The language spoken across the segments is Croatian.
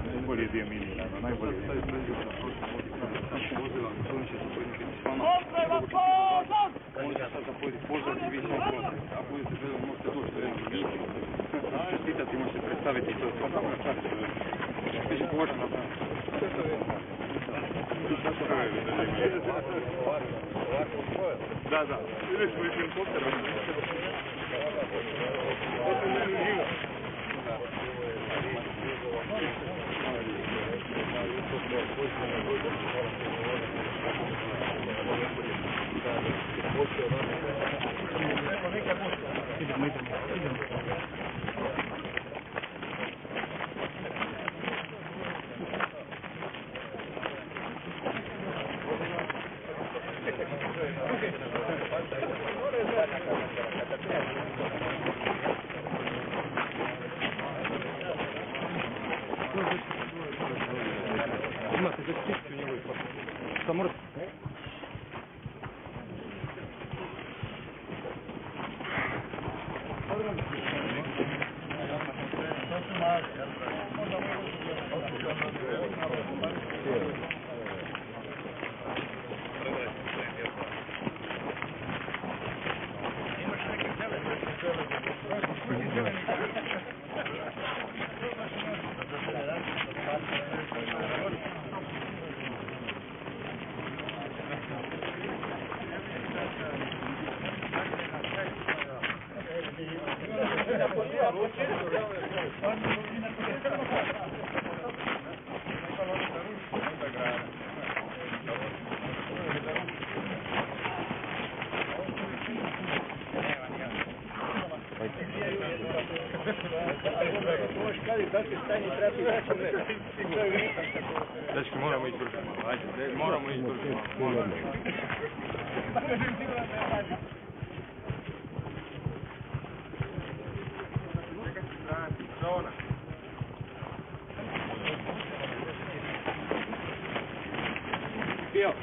Najbolji dio minirano, najbolji dio. Možete sad zapojiti požar i vi sam prozor. Ako budete želeli, možete doći do jednog mita. Čestitati, možete predstaviti to. Pa samo na čast. Biće požar na dan. Da, da. Ideš u helikopter. Imate za čišću njegovoj formu. Šta morate? Dečki, moramo ići brzo. Ajde, moramo ići brzo. Pio.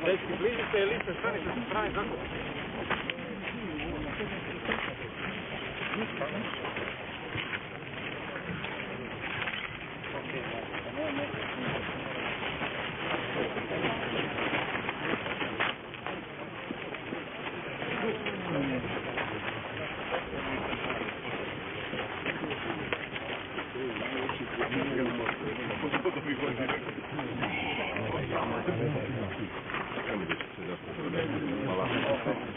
Dečki, bližite je liste stranice sa strane zakon. Hvala.